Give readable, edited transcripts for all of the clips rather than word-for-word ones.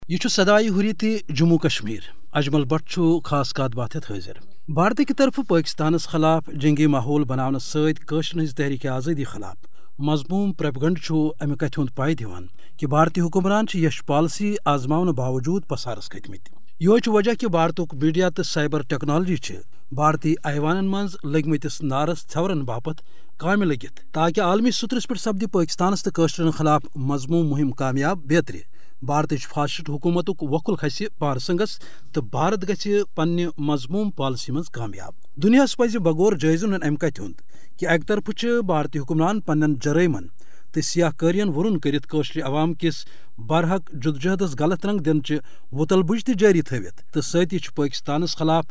یہ صدائی حریت جموں کشمیر اجمل بٹ خاص کات بات حاضر بھارت کی طرف پاکستانس خلاف جنگی ماحول بنانے ستر ہز تحریک آزادی خلاف مضموم پریپگنڈ امہ کتھ ہند پائی دیوان کہ بھارتی حکمران یش پالسی آزماؤن باوجود پسارس کھتمت. یہ وجہ کہ بھارتک میڈیا تو سائبر ٹیکنالوجی بھارتی ایوانن مز لگمتس نارس ژھورن باپت کام لگت تاکہ عالمی سترس پہ سپدِ پاکستانس تو قشرن خلاف مضموم مہم کامیاب بیتر. بھارت فاسسٹ حکومتک وکل کھس پارسنگس تو بھارت گھ پنہ مضموم پالسی مز کامیاب. دنیاس پزِ بغور جائزہ نن امہ کتھ ہند کہ اکہ طرف بھارتی حکمران پنن جرائمن تو سیاہ کارین ورن کرت قشر عوام کس برحق جدوجہدس غلط رنگ دن وتل بج تہ جاری تھوت تو ستی پاکستانس خلاف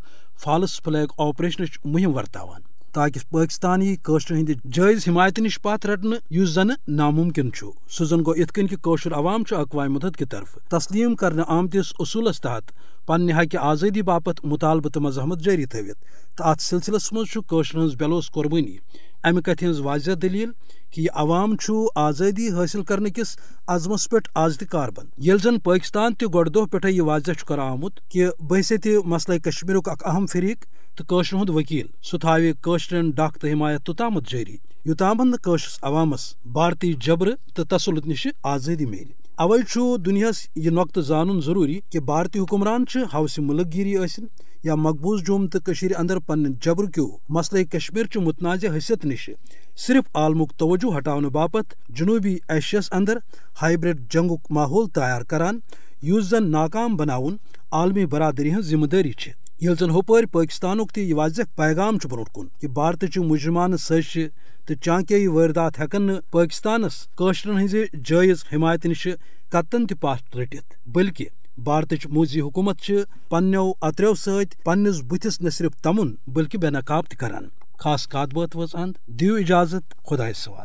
فالس فلیگ آپریشن مہم ورتاوان تاکہ پاکستانی قشر ہند جائز حمایت نش پات رٹنے اس زن ناممکن سہ زن گو ات کن کہ قشر عوام اقوام متحدہ کی طرف تسلیم کرنے آمتس اصولس تحت پنہ حق آزادی باپت مطالبہ تو مزاحمت جاری تھوت تو ات سلسلس مز قشر ہز بلوس قربانی امہ کتھ ہز واضح دلیل کہ یہ عوام آزادی حاصل کرنے کس عزمس پہ آز تہ کاربند. یل زن پاکستان تہ گۄڈٕ دۄہ پٮ۪ٹھے یہ واضح کر آمت کہ بحثیت مسئلہ کشمیرک اخ اہم فریق تو قشر ہند وکیل سہ تھاوِ قشرن ڈاک تو حمایت توتامت جاری یوتام نہ قشرس عوامس بھارتی جبر تو تسلط نش آزادی میل. اوے دنیاس یہ نقطہ زانن ضروری کہ بھارتی حکمران حوث ملک گیری ٲسِن یا مقبوض جوم تو اندر پن جبر کیو مسئلہ کشمیر چہ متنازع حیثیت نش صرف عالمک توجہ ہٹاؤن باپت جنوبی ایشیاس اندر ہائیبرڈ جنگک ماحول تیار کران یس زن ناکام بناون عالمی برادری ہن ذمہ داری چھ. یل زن ہوپر پاکستانک تہ یہ واضح پیغام برونٹ کن کہ بھارت چہ مجرمانہ سازشہ تو چانکیائی واردات ہیکن پاکستانس قشرن ہز جائز حمایت نش قطن تہ پاس رٹت بلکہ بھارتچ موذی حکومت پنو اترو ست پنس بتس نہ صرف تمن بلکہ بے نقاب تہ کران. خاص کات بات وز اند دیو اجازت خدائے سوال.